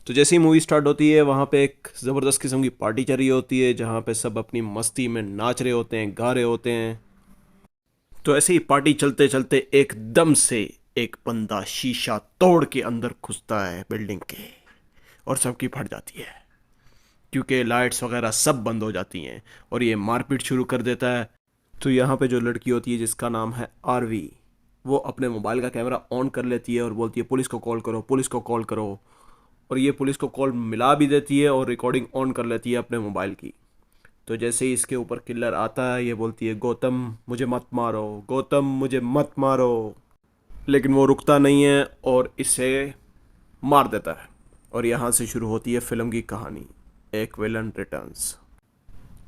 तो जैसे ही movie start होती है वहाँ पे एक ज़बरदस्त किस्म की पार्टी चल रही होती है जहाँ पे सब अपनी मस्ती में नाच रहे होते हैं, गा रहे होते हैं। तो ऐसे ही पार्टी चलते चलते एकदम से एक बंदा शीशा तोड़ के अंदर घुसता है बिल्डिंग के, और सबकी फट जाती है क्योंकि लाइट्स वगैरह सब बंद हो जाती हैं और ये मारपीट शुरू कर देता है। तो यहाँ पे जो लड़की होती है जिसका नाम है आरवी, वो अपने मोबाइल का कैमरा ऑन कर लेती है और बोलती है पुलिस को कॉल करो, पुलिस को कॉल करो। और ये पुलिस को कॉल मिला भी देती है और रिकॉर्डिंग ऑन कर लेती है अपने मोबाइल की। तो जैसे ही इसके ऊपर किलर आता है ये बोलती है गौतम मुझे मत मारो, गौतम मुझे मत मारो। लेकिन वो रुकता नहीं है और इसे मार देता है। और यहाँ से शुरू होती है फिल्म की कहानी, एक विलन रिटर्न्स।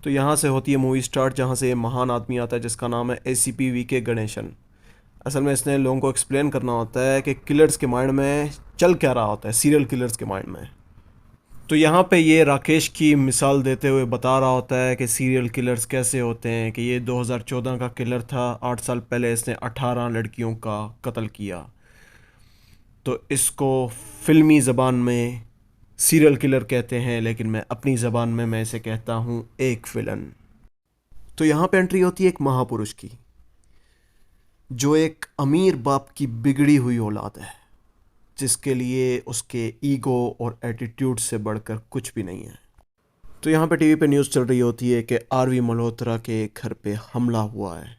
तो यहाँ से होती है मूवी स्टार्ट, जहाँ से ये महान आदमी आता है जिसका नाम है एसीपी वी के गणेशन। असल में इसने लोगों को एक्सप्लेन करना होता है कि किलर्स के माइंड में चल क्या रहा होता है, सीरियल किलर्स के माइंड में। तो यहाँ पे ये राकेश की मिसाल देते हुए बता रहा होता है कि सीरियल किलर्स कैसे होते हैं, कि ये 2014 का किलर था, 8 साल पहले इसने 18 लड़कियों का कत्ल किया। तो इसको फिल्मी ज़बान में सीरियल किलर कहते हैं, लेकिन मैं अपनी ज़बान में मैं इसे कहता हूँ एक विलन। तो यहाँ पे एंट्री होती है एक महापुरुष की, जो एक अमीर बाप की बिगड़ी हुई औलाद है, जिसके लिए उसके ईगो और एटीट्यूड से बढ़कर कुछ भी नहीं है। तो यहाँ पे टीवी पे न्यूज़ चल रही होती है कि आरवी मल्होत्रा के घर पे हमला हुआ है,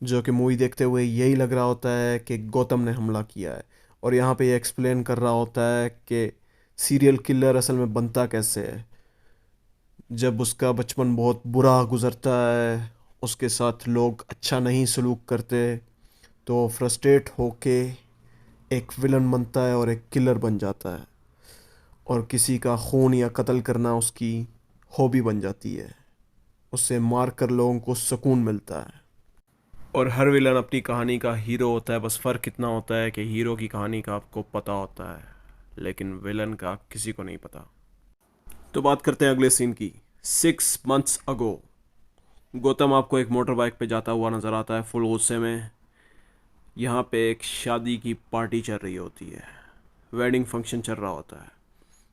जो कि मूवी देखते हुए यही लग रहा होता है कि गौतम ने हमला किया है। और यहाँ पे ये एक्सप्लेन कर रहा होता है कि सीरियल किलर असल में बनता कैसे है। जब उसका बचपन बहुत बुरा गुजरता है, उसके साथ लोग अच्छा नहीं सलूक करते, तो फ्रस्ट्रेट होके एक विलन बनता है और एक किलर बन जाता है। और किसी का खून या कत्ल करना उसकी हॉबी बन जाती है, उससे मार कर लोगों को सुकून मिलता है। और हर विलन अपनी कहानी का हीरो होता है, बस फ़र्क इतना होता है कि हीरो की कहानी का आपको पता होता है, लेकिन विलन का किसी को नहीं पता। तो बात करते हैं अगले सीन की। 6 months अगो गौतम आपको एक मोटर बाइक पे जाता हुआ नज़र आता है फुल गुस्से में। यहाँ पे एक शादी की पार्टी चल रही होती है, वेडिंग फंक्शन चल रहा होता है,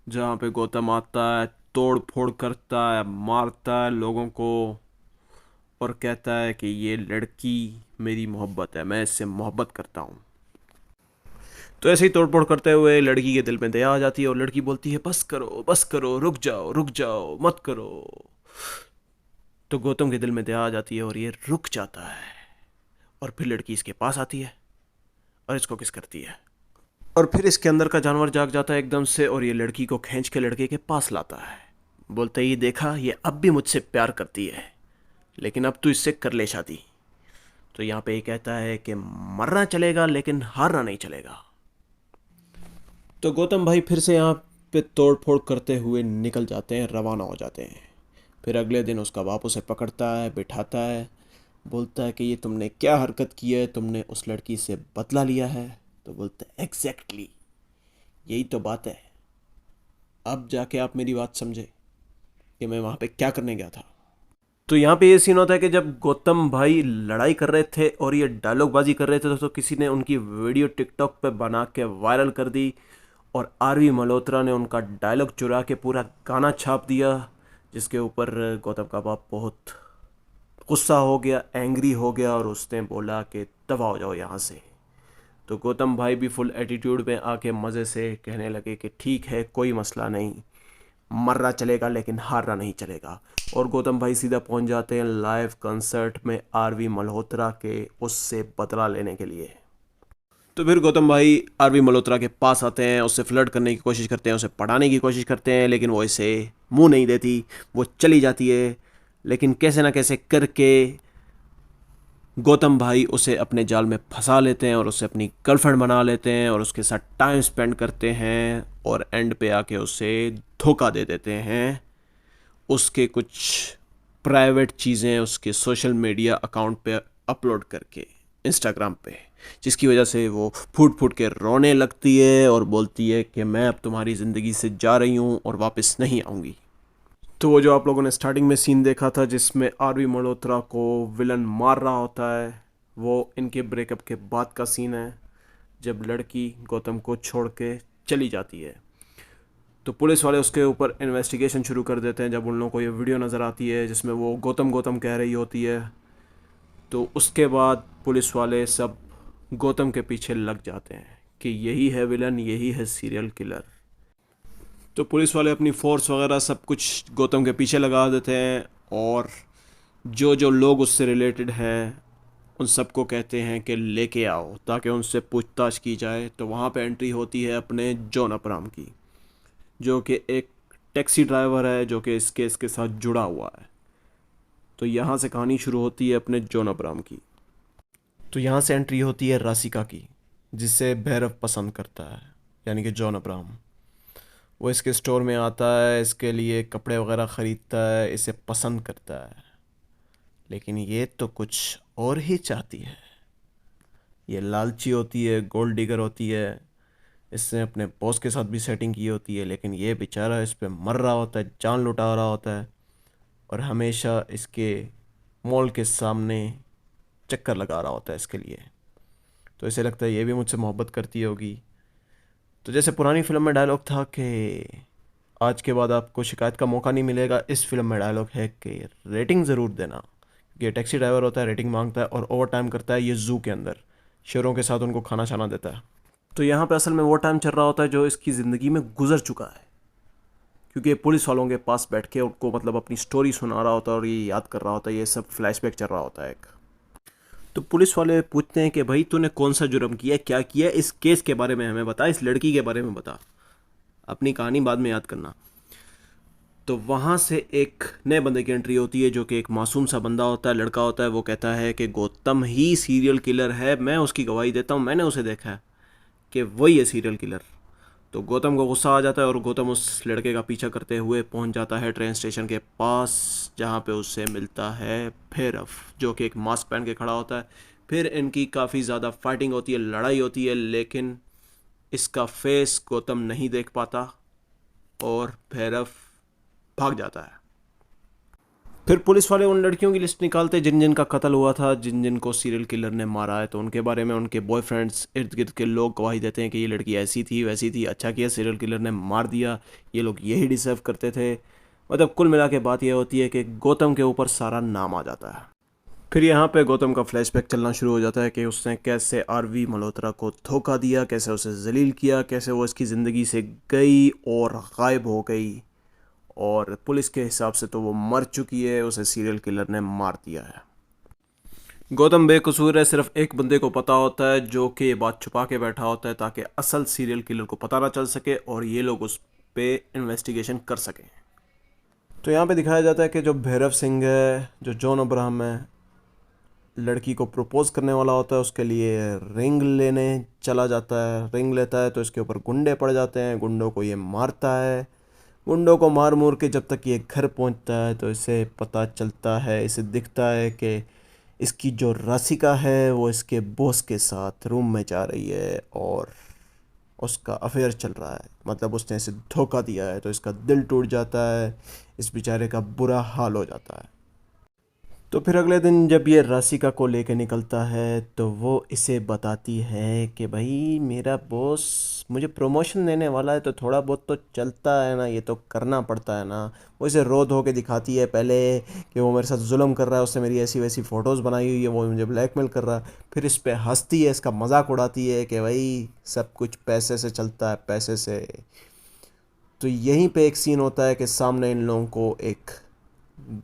जहाँ पे गौतम आता है, तोड़ फोड़ करता है, मारता है लोगों को और कहता है कि ये लड़की मेरी मोहब्बत है, मैं इससे मोहब्बत करता हूँ। तो ऐसे ही तोड़ फोड़ करते हुए लड़की के दिल में दया आ जाती है और लड़की बोलती है बस करो, रुक जाओ, मत करो। तो गौतम के दिल में दया आ जाती है और ये रुक जाता है। और फिर लड़की इसके पास आती है और इसको किस करती है। और फिर इसके अंदर का जानवर जाग जाता है एकदम से और ये लड़की को खींच के लड़के के पास लाता है। बोलते ही देखा, ये अब भी मुझसे प्यार करती है, लेकिन अब तू इससे कर ले शादी। तो यहाँ पे ये कहता है कि मरना चलेगा लेकिन हारना नहीं चलेगा। तो गौतम भाई फिर से यहाँ पे तोड़ फोड़ करते हुए निकल जाते हैं, रवाना हो जाते हैं। फिर अगले दिन उसका बाप उसे पकड़ता है, बिठाता है, बोलता है कि ये तुमने क्या हरकत की है, तुमने उस लड़की से बदला लिया है। तो बोलता है एग्जैक्टली, यही तो बात है। अब जाके आप मेरी बात समझे कि मैं वहाँ पे क्या करने गया था। तो यहाँ पे ये सीन होता है कि जब गौतम भाई लड़ाई कर रहे थे और ये डायलॉग बाजी कर रहे थे तो किसी ने उनकी वीडियो टिकटॉक पे बना के वायरल कर दी और आरवी मल्होत्रा ने उनका डायलॉग चुरा के पूरा गाना छाप दिया, जिसके ऊपर गौतम का बाप बहुत गुस्सा हो गया, एंग्री हो गया और उसने बोला कि दफा हो जाओ यहाँ से। तो गौतम भाई भी फुल एटीट्यूड में आके मज़े से कहने लगे कि ठीक है, कोई मसला नहीं, मरना चलेगा लेकिन हारना नहीं चलेगा। और गौतम भाई सीधा पहुंच जाते हैं लाइव कंसर्ट में आरवी मल्होत्रा के, उससे बदला लेने के लिए। तो फिर गौतम भाई आरवी मल्होत्रा के पास आते हैं, उससे फ्लर्ट करने की कोशिश करते हैं, उसे पढ़ाने की कोशिश करते हैं, लेकिन वो इसे मुंह नहीं देती, वो चली जाती है। लेकिन कैसे ना कैसे करके गौतम भाई उसे अपने जाल में फंसा लेते हैं और उसे अपनी गर्लफ्रेंड बना लेते हैं और उसके साथ टाइम स्पेंड करते हैं और एंड पे आके उसे धोखा दे देते हैं। उसके कुछ प्राइवेट चीज़ें उसके सोशल मीडिया अकाउंट पे अपलोड करके, इंस्टाग्राम पे, जिसकी वजह से वो फूट फूट के रोने लगती है और बोलती है कि मैं अब तुम्हारी ज़िंदगी से जा रही हूँ और वापस नहीं आऊँगी। तो वो जो आप लोगों ने स्टार्टिंग में सीन देखा था जिसमें आरवी मल्होत्रा को विलन मार रहा होता है, वो इनके ब्रेकअप के बाद का सीन है, जब लड़की गौतम को छोड़ के चली जाती है। तो पुलिस वाले उसके ऊपर इन्वेस्टिगेशन शुरू कर देते हैं जब उन लोगों को ये वीडियो नज़र आती है जिसमें वो गौतम गौतम कह रही होती है। तो उसके बाद पुलिस वाले सब गौतम के पीछे लग जाते हैं कि यही है विलन, यही है सीरियल किलर। तो पुलिस वाले अपनी फोर्स वगैरह सब कुछ गौतम के पीछे लगा देते हैं और जो जो लोग उससे रिलेटेड हैं उन सबको कहते हैं कि लेके आओ ताकि उनसे पूछताछ की जाए। तो वहाँ पे एंट्री होती है अपने जॉन अब्राहम की, जो कि एक टैक्सी ड्राइवर है जो कि इस केस के साथ जुड़ा हुआ है। तो यहाँ से कहानी शुरू होती है अपने जॉन अब्राहम की। तो यहाँ से एंट्री होती है राशिका की, जिसे भैरव पसंद करता है, यानी कि जॉन अब्राहम। वो इसके स्टोर में आता है, इसके लिए कपड़े वगैरह ख़रीदता है, इसे पसंद करता है, लेकिन ये तो कुछ और ही चाहती है। ये लालची होती है, गोल्ड डिगर होती है। इसने अपने बॉस के साथ भी सेटिंग की होती है, लेकिन ये बेचारा इस पे मर रहा होता है, जान लुटा रहा होता है और हमेशा इसके मॉल के सामने चक्कर लगा रहा होता है इसके लिए। तो इसे लगता है ये भी मुझसे मोहब्बत करती होगी। तो जैसे पुरानी फिल्म में डायलॉग था कि आज के बाद आपको शिकायत का मौका नहीं मिलेगा, इस फिल्म में डायलॉग है कि रेटिंग ज़रूर देना, क्योंकि ये टैक्सी ड्राइवर होता है, रेटिंग मांगता है और ओवर टाइम करता है ये ज़ू के अंदर, शेरों के साथ उनको खाना छाना देता है। तो यहाँ पे असल में वो टाइम चल रहा होता है जो इसकी ज़िंदगी में गुजर चुका है, क्योंकि ये पुलिस वालों के पास बैठ के उनको मतलब अपनी स्टोरी सुना रहा होता है और ये याद कर रहा होता है, ये सब फ्लैशबैक चल रहा होता है एक। तो पुलिस वाले पूछते हैं कि भाई तूने कौन सा जुर्म किया, क्या किया, इस केस के बारे में हमें बता, इस लड़की के बारे में बता, अपनी कहानी बाद में याद करना। तो वहाँ से एक नए बंदे की एंट्री होती है जो कि एक मासूम सा बंदा होता है, लड़का होता है। वो कहता है कि गौतम ही सीरियल किलर है, मैं उसकी गवाही देता हूँ, मैंने उसे देखा है कि वही है सीरियल किलर। तो गौतम को गुस्सा आ जाता है और गौतम उस लड़के का पीछा करते हुए पहुंच जाता है ट्रेन स्टेशन के पास, जहां पे उससे मिलता है भैरव, जो कि एक मास्क पहन के खड़ा होता है। फिर इनकी काफ़ी ज़्यादा फाइटिंग होती है, लड़ाई होती है, लेकिन इसका फेस गौतम नहीं देख पाता और भैरव भाग जाता है। फिर पुलिस वाले उन लड़कियों की लिस्ट निकालते जिन जिन का कत्ल हुआ था, जिन जिन को सीरियल किलर ने मारा है। तो उनके बारे में उनके बॉयफ्रेंड्स, इर्द गिर्द के लोग गवाही देते हैं कि ये लड़की ऐसी थी, वैसी थी, अच्छा किया सीरियल किलर ने मार दिया, ये लोग यही डिजर्व करते थे। मतलब कुल मिला के बात यह होती है कि गौतम के ऊपर सारा नाम आ जाता है। फिर यहाँ पे गौतम का फ्लैशबैक चलना शुरू हो जाता है कि उसने कैसे आरवी मल्होत्रा को धोखा दिया, कैसे उसे जलील किया, कैसे वो इसकी ज़िंदगी से गई और गायब हो गई, और पुलिस के हिसाब से तो वो मर चुकी है, उसे सीरियल किलर ने मार दिया है। गौतम बेकसूर है, सिर्फ एक बंदे को पता होता है जो कि ये बात छुपा के बैठा होता है ताकि असल सीरियल किलर को पता ना चल सके और ये लोग उस पर इन्वेस्टिगेशन कर सकें। तो यहाँ पे दिखाया जाता है कि जो भैरव सिंह है, जो जॉन अब्राहम है, लड़की को प्रपोज करने वाला होता है, उसके लिए रिंग लेने चला जाता है। रिंग लेता है तो इसके ऊपर गुंडे पड़ जाते हैं, गुंडों को ये मारता है। गुंडों को मार मूर के जब तक ये घर पहुंचता है तो इसे पता चलता है, इसे दिखता है कि इसकी जो राशिका है वो इसके बॉस के साथ रूम में जा रही है और उसका अफेयर चल रहा है, मतलब उसने इसे धोखा दिया है। तो इसका दिल टूट जाता है, इस बेचारे का बुरा हाल हो जाता है। तो फिर अगले दिन जब ये राशिका को लेके निकलता है तो वो इसे बताती है कि भाई मेरा बॉस मुझे प्रमोशन देने वाला है, तो थोड़ा बहुत तो चलता है ना, ये तो करना पड़ता है ना। वो इसे रो धो के दिखाती है पहले कि वो मेरे साथ जुल्म कर रहा है, उससे मेरी ऐसी वैसी फ़ोटोज़ बनाई हुई है, वो मुझे ब्लैकमेल कर रहा है। फिर इस पे हंसती है, इसका मजाक उड़ाती है कि भाई सब कुछ पैसे से चलता है, पैसे से। तो यहीं पे एक सीन होता है कि सामने इन लोगों को एक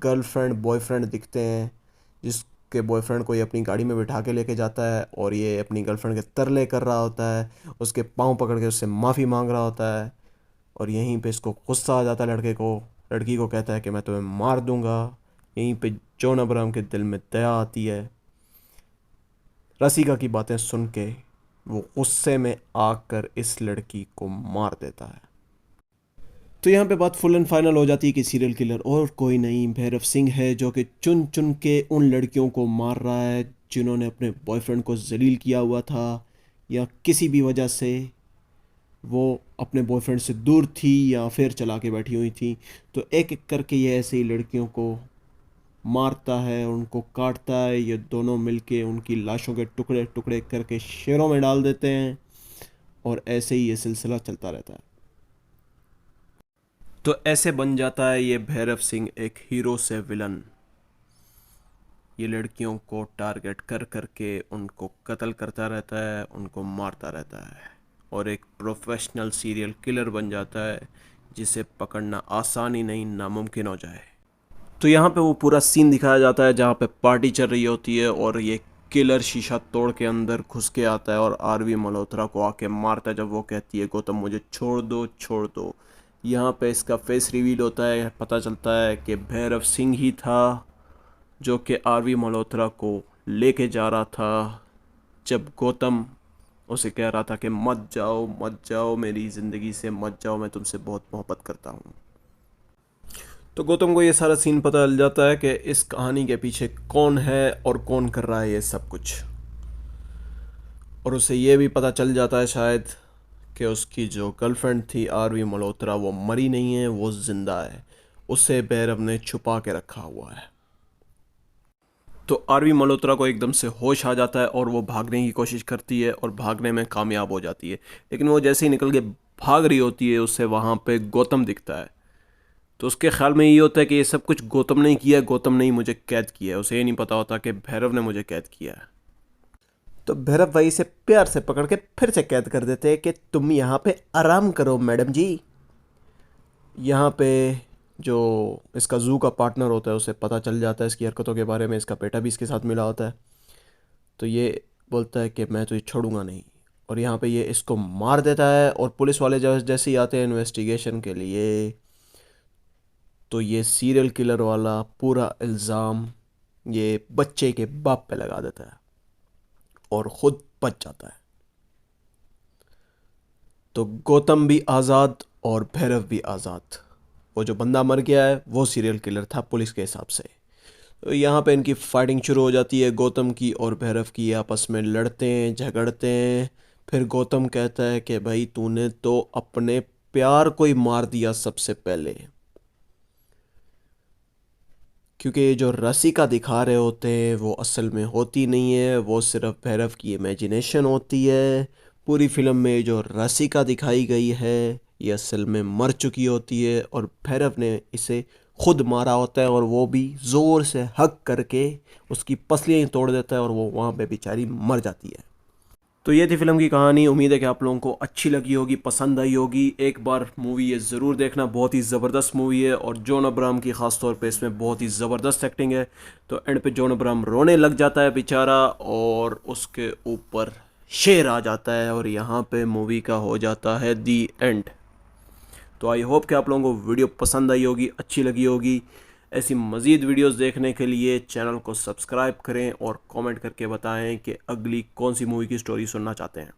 गर्लफ्रेंड बॉयफ्रेंड दिखते हैं, जिसके बॉयफ्रेंड को ये अपनी गाड़ी में बिठा के लेके जाता है और ये अपनी गर्लफ्रेंड के तरले कर रहा होता है, उसके पाँव पकड़ के उससे माफ़ी मांग रहा होता है। और यहीं पे इसको गुस्सा आ जाता है लड़के को, लड़की को कहता है कि मैं तुम्हें मार दूंगा। यहीं पे जॉन अब्राहम के दिल में दया आती है। रसिका की बातें सुन के वो गुस्से में आकर इस लड़की को मार देता है। तो यहाँ पे बात फुल एंड फाइनल हो जाती है कि सीरियल किलर और कोई नहीं भैरव सिंह है, जो कि चुन चुन के उन लड़कियों को मार रहा है जिन्होंने अपने बॉयफ्रेंड को जलील किया हुआ था या किसी भी वजह से वो अपने बॉयफ्रेंड से दूर थी या फिर चला के बैठी हुई थी। तो एक एक करके ये ऐसे ही लड़कियों को मारता है, उनको काटता है। ये दोनों मिलके उनकी लाशों के टुकड़े टुकड़े करके शेरों में डाल देते हैं और ऐसे ही ये सिलसिला चलता रहता है। तो ऐसे बन जाता है ये भैरव सिंह एक हीरो से विलन। ये लड़कियों को टारगेट कर करके उनको कत्ल करता रहता है, उनको मारता रहता है और एक प्रोफेशनल सीरियल किलर बन जाता है जिसे पकड़ना आसान ही नहीं, नामुमकिन हो जाए। तो यहाँ पे वो पूरा सीन दिखाया जाता है जहाँ पे पार्टी चल रही होती है और ये किलर शीशा तोड़ के अंदर घुस के आता है और आरवी मल्होत्रा को आके मारता है जब वो कहती है गौतम मुझे छोड़ दो छोड़ दो। यहाँ पे इसका फेस रिवील होता है, पता चलता है कि भैरव सिंह ही था जो कि आरवी मल्होत्रा को लेके जा रहा था जब गौतम उसे कह रहा था कि मत जाओ मेरी ज़िंदगी से मत जाओ, मैं तुमसे बहुत मोहब्बत करता हूँ। तो गौतम को ये सारा सीन पता चल जाता है कि इस कहानी के पीछे कौन है और कौन कर रहा है ये सब कुछ, और उसे ये भी पता चल जाता है शायद कि उसकी जो गर्लफ्रेंड थी आरवी मल्होत्रा वो मरी नहीं है, वो जिंदा है, उसे भैरव ने छुपा के रखा हुआ है। तो आरवी मल्होत्रा को एकदम से होश आ जाता है और वो भागने की कोशिश करती है और भागने में कामयाब हो जाती है, लेकिन वो जैसे ही निकल के भाग रही होती है उसे वहाँ पे गौतम दिखता है। तो उसके ख्याल में ये होता है कि ये सब कुछ गौतम ने किया है, गौतम ने ही मुझे कैद किया है। उसे ये नहीं पता होता कि भैरव ने मुझे कैद किया है। तो भैरव भाई से प्यार से पकड़ के फिर से कैद कर देते हैं कि तुम यहाँ पे आराम करो मैडम जी। यहाँ पे जो इसका जू का पार्टनर होता है उसे पता चल जाता है इसकी हरकतों के बारे में, इसका बेटा भी इसके साथ मिला होता है। तो ये बोलता है कि मैं तो ये छोड़ूंगा नहीं, और यहाँ पे ये इसको मार देता है। और पुलिस वाले जैसे ही आते हैं इन्वेस्टिगेशन के लिए तो ये सीरियल किलर वाला पूरा इल्ज़ाम ये बच्चे के बाप पे लगा देता है और ख़ुद बच जाता है। तो गौतम भी आज़ाद और भैरव भी आज़ाद। वो जो बंदा मर गया है वो सीरियल किलर था पुलिस के हिसाब से। तो यहाँ पे इनकी फाइटिंग शुरू हो जाती है, गौतम की और भैरव की आपस में लड़ते हैं झगड़ते हैं। फिर गौतम कहता है कि भाई तूने तो अपने प्यार को ही मार दिया सबसे पहले, क्योंकि ये जो रसिका दिखा रहे होते हैं वो असल में होती नहीं है, वो सिर्फ भैरव की इमेजिनेशन होती है। पूरी फिल्म में जो रसिका दिखाई गई है ये असल में मर चुकी होती है और भैरव ने इसे खुद मारा होता है, और वो भी ज़ोर से हक करके उसकी पसलियाँ ही तोड़ देता है और वो वहाँ पे बेचारी मर जाती है। तो ये थी फिल्म की कहानी। उम्मीद है कि आप लोगों को अच्छी लगी होगी, पसंद आई होगी। एक बार मूवी ये ज़रूर देखना, बहुत ही ज़बरदस्त मूवी है और जॉन अब्राहम की ख़ास तौर पे इसमें बहुत ही ज़बरदस्त एक्टिंग है। तो एंड पे जॉन अब्राहम रोने लग जाता है बेचारा और उसके ऊपर शेर आ जाता है और यहाँ पे मूवी का हो जाता है दी एंड। तो आई होप कि आप लोगों को वीडियो पसंद आई होगी, अच्छी लगी होगी। ऐसी मज़ीद वीडियोस देखने के लिए चैनल को सब्सक्राइब करें और कमेंट करके बताएं कि अगली कौन सी मूवी की स्टोरी सुनना चाहते हैं।